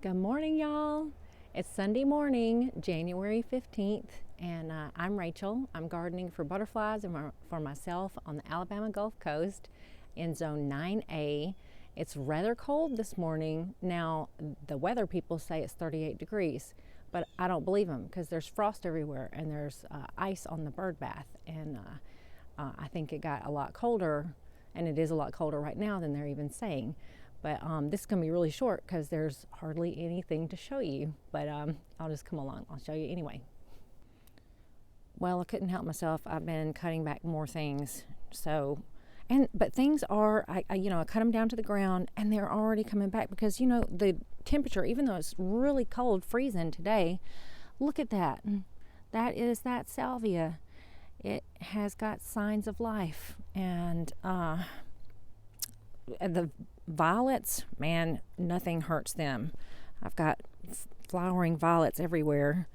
Good morning, y'all. It's Sunday morning, January 15th, and I'm Rachel. I'm gardening for butterflies and for myself on the Alabama Gulf Coast in Zone 9A. It's rather cold this morning. Now, the weather people say it's 38 degrees, but I don't believe them because there's frost everywhere and there's ice on the bird bath. And I think it got a lot colder, and it is a lot colder right now than they're even saying. But this is going to be really short because there's hardly anything to show you. But I'll just come along. I'll show you anyway. Well, I couldn't help myself. I've been cutting back more things. But things are, I cut them down to the ground, and they're already coming back because, the temperature, even though it's really cold, freezing today, look at that. That is that salvia. It has got signs of life. And the violets, man, nothing hurts them. I've got flowering violets everywhere.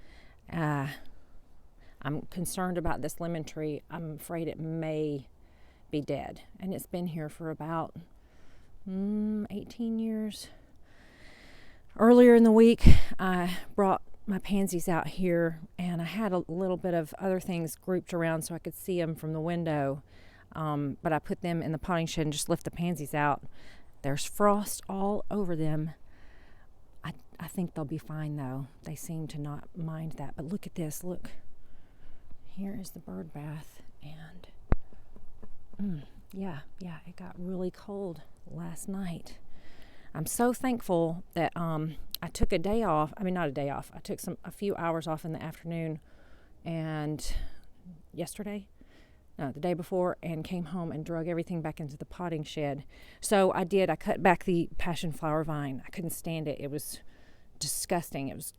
I'm concerned about this lemon tree. I'm afraid it may be dead, and it's been here for about 18 years. Earlier in the week, I brought my pansies out here, and I had a little bit of other things grouped around so I could see them from the window. But I put them in the potting shed and just lift the pansies out. There's frost all over them. I think they'll be fine, though. They seem to not mind that. But look at this. Look. Here is the bird bath. And yeah, it got really cold last night. I'm so thankful that I took a day off. I mean, not a day off. I took a few hours off in the afternoon and the day before, and came home and drug everything back into the potting shed. So I cut back the passion flower vine. I couldn't stand it. It was disgusting. It was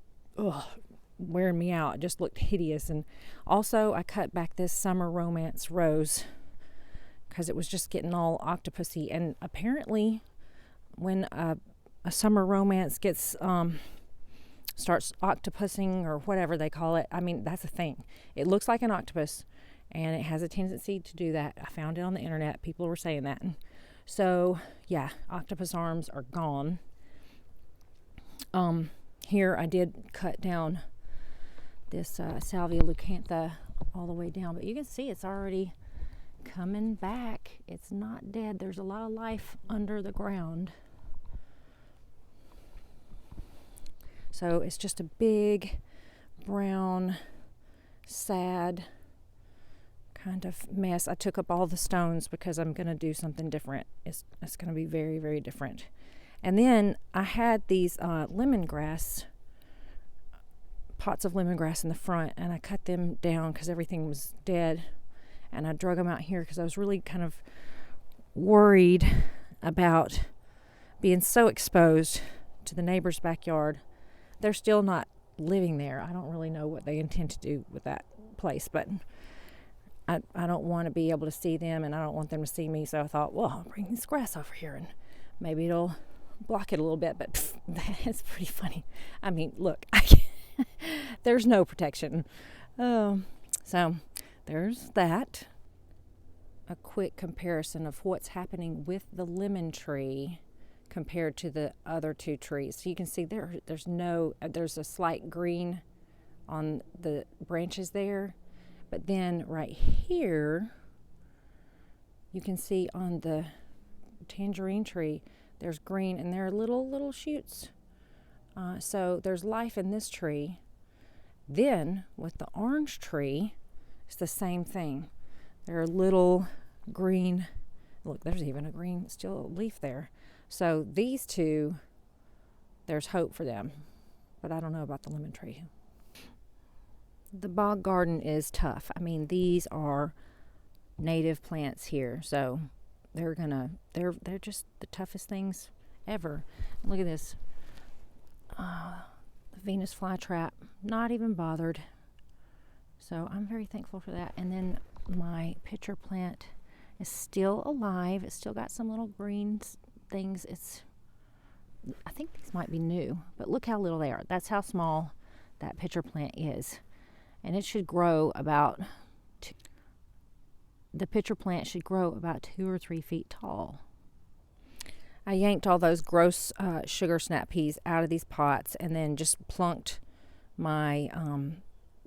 wearing me out. It just looked hideous. And also I cut back this summer romance rose because it was just getting all octopusy. And apparently when a summer romance gets starts octopusing, or whatever they call it, I mean, that's a thing. It looks like an octopus, and it has a tendency to do that. I found it on the internet. People were saying that. So, yeah, octopus arms are gone. Here I did cut down this Salvia leucantha all the way down, but you can see it's already coming back. It's not dead. There's a lot of life under the ground. So it's just a big, brown, sad kind of mess. I took up all the stones because I'm going to do something different. It's going to be very, very different. And then I had these lemongrass, pots of lemongrass in the front, and I cut them down because everything was dead. And I drug them out here because I was really kind of worried about being so exposed to the neighbor's backyard. They're still not living there. I don't really know what they intend to do with that place, but I don't want to be able to see them, and I don't want them to see me. So I thought, well, I'll bring this grass over here and maybe it'll block it a little bit. But that's pretty funny. I mean, look, there's no protection. So there's that. A quick comparison of what's happening with the lemon tree compared to the other two trees. So you can see there's a slight green on the branches there. But then right here, you can see on the tangerine tree, there's green, and there are little shoots. So there's life in this tree. Then with the orange tree, it's the same thing. There are little green, look, there's even a green still leaf there. So these two, there's hope for them. But I don't know about the lemon tree. The bog garden is tough. I mean, these are native plants here, so they're just the toughest things ever. Look at this. The Venus flytrap, not even bothered. So I'm very thankful for that. And then my pitcher plant is still alive. It's still got some little green things. I think these might be new, but look how little they are. That's how small that pitcher plant is. And it should grow the pitcher plant should grow about 2 or 3 feet tall. I yanked all those gross sugar snap peas out of these pots and then just plunked my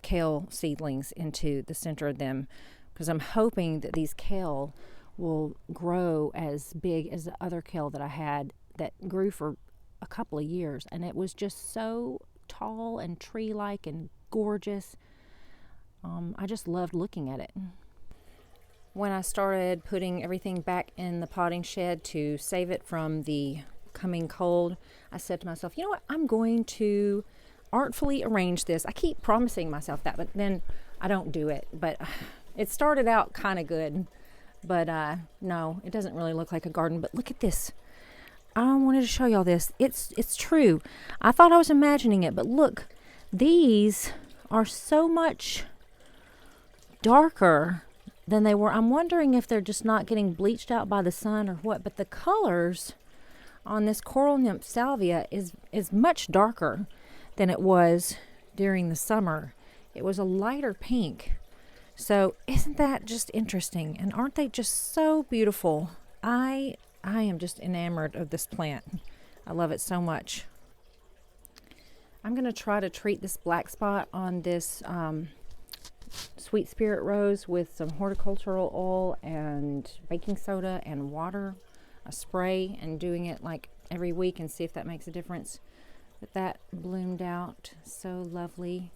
kale seedlings into the center of them, because I'm hoping that these kale will grow as big as the other kale that I had that grew for a couple of years, and it was just so tall and tree-like and gorgeous. I just loved looking at it. When I started putting everything back in the potting shed to save it from the coming cold, I said to myself, you know what, I'm going to artfully arrange this. I keep promising myself that, but then I don't do it. But it started out kind of good, but no, it doesn't really look like a garden. But look at this. I wanted to show y'all this. It's true. I thought I was imagining it, but look, these are so much darker than they were. I'm wondering if they're just not getting bleached out by the sun or what, but the colors on this coral nymph salvia is much darker than it was during the summer. It was a lighter pink. So isn't that just interesting? And aren't they just so beautiful? I am just enamored of this plant. I love it so much. I'm going to try to treat this black spot on this Sweet Spirit Rose with some horticultural oil and baking soda and water, a spray, and doing it like every week and see if that makes a difference. But that bloomed out so lovely.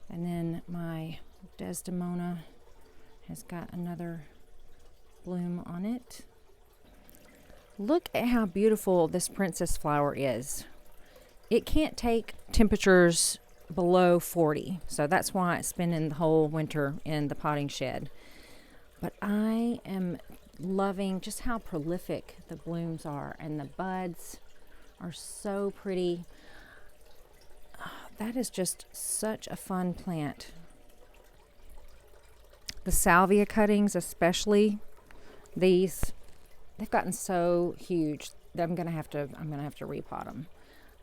And then my Desdemona has got another bloom on it. Look at how beautiful this princess flower is. It can't take temperatures below 40, so that's why it's spending the whole winter in the potting shed. But I am loving just how prolific the blooms are, and the buds are so pretty. That is just such a fun plant. The salvia cuttings, especially these, they've gotten so huge that I'm gonna have to repot them.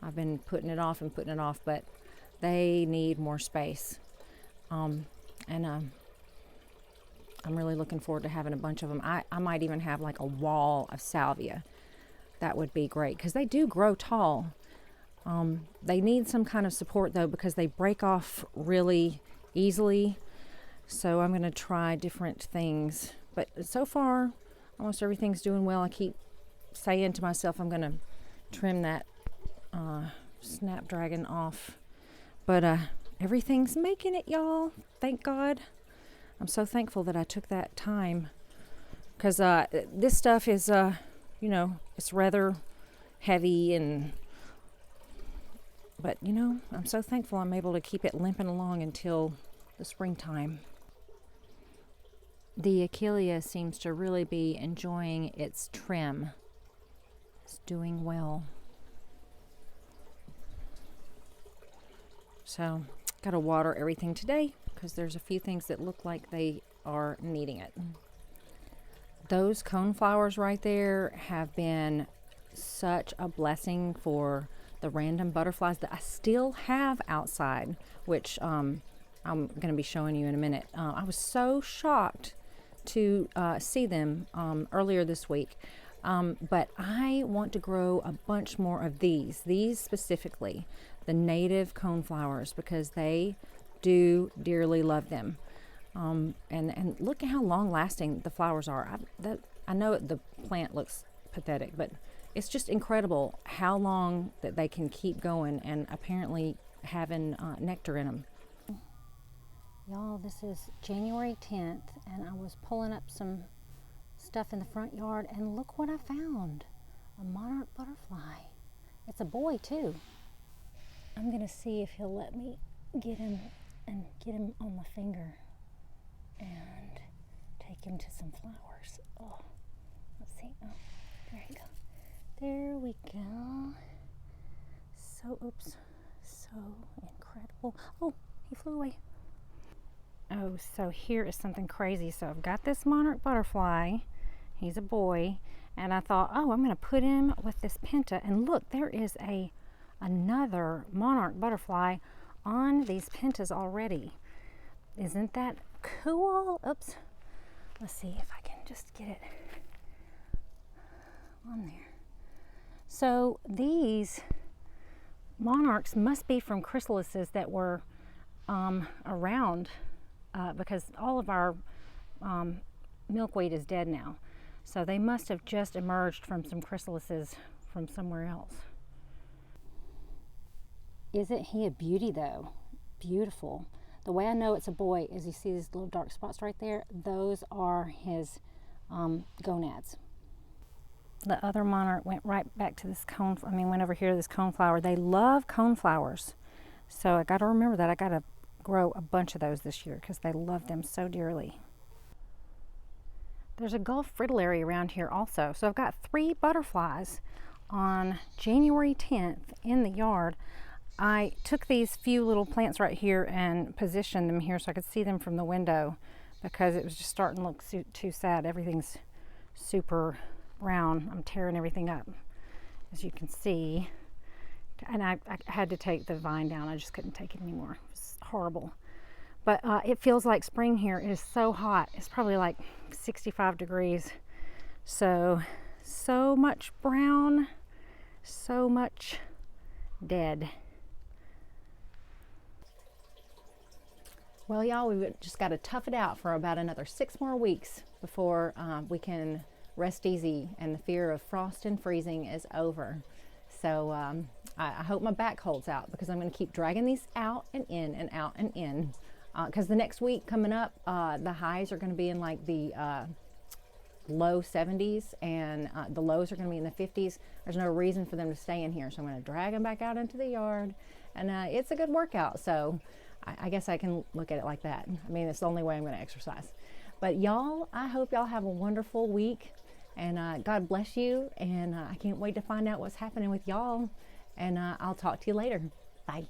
I've been putting it off, but they need more space. I'm really looking forward to having a bunch of them. I might even have like a wall of salvia. That would be great because they do grow tall. They need some kind of support though, because they break off really easily. So I'm going to try different things. But so far, almost everything's doing well. I keep saying to myself I'm going to trim that snapdragon off. But everything's making it, y'all. Thank God. I'm so thankful that I took that time. Because this stuff is, it's rather heavy. But, I'm so thankful I'm able to keep it limping along until the springtime. The Achillea seems to really be enjoying its trim. It's doing well. So, got to water everything today because there's a few things that look like they are needing it. Those coneflowers right there have been such a blessing for the random butterflies that I still have outside, which I'm going to be showing you in a minute. I was so shocked to see them earlier this week. But I want to grow a bunch more of these specifically, the native coneflowers, because they do dearly love them. And look at how long lasting the flowers are. I know the plant looks pathetic, but it's just incredible how long that they can keep going and apparently having nectar in them. Y'all, this is January 10th, and I was pulling up some stuff in the front yard, and look what I found. A monarch butterfly. It's a boy too. I'm gonna see if he'll let me get him on my finger and take him to some flowers. Oh, let's see. Oh, there you go. There we go. So incredible. Oh, he flew away. Oh, so here is something crazy. So I've got this monarch butterfly. He's a boy. And I thought, oh, I'm going to put him with this penta. And look, there is another monarch butterfly on these pentas already. Isn't that cool? Oops. Let's see if I can just get it on there. So these monarchs must be from chrysalises that were around because all of our milkweed is dead now. So they must have just emerged from some chrysalises from somewhere else. Isn't he a beauty though? Beautiful. The way I know it's a boy is you see these little dark spots right there. Those are his gonads. The other monarch went right back to this went over here to this coneflower. They love coneflowers. So I got to remember that. I got to grow a bunch of those this year because they love them so dearly. There's a Gulf fritillary around here also. So I've got 3 butterflies on January 10th in the yard. I took these few little plants right here and positioned them here so I could see them from the window because it was just starting to look too sad. Everything's super brown. I'm tearing everything up, as you can see. And I had to take the vine down. I just couldn't take it anymore. It was horrible. But it feels like spring here. It is so hot. It's probably like 65 degrees. So much brown, so much dead. Well, y'all, we've just got to tough it out for about another 6 more weeks before we can rest easy and the fear of frost and freezing is over. So I hope my back holds out because I'm going to keep dragging these out and in and out and in. Because the next week coming up, the highs are going to be in like the low 70s and the lows are going to be in the 50s. There's no reason for them to stay in here. So I'm going to drag them back out into the yard. And it's a good workout. So I guess I can look at it like that. I mean, it's the only way I'm going to exercise. But y'all, I hope y'all have a wonderful week. And God bless you. And I can't wait to find out what's happening with y'all. And I'll talk to you later. Bye.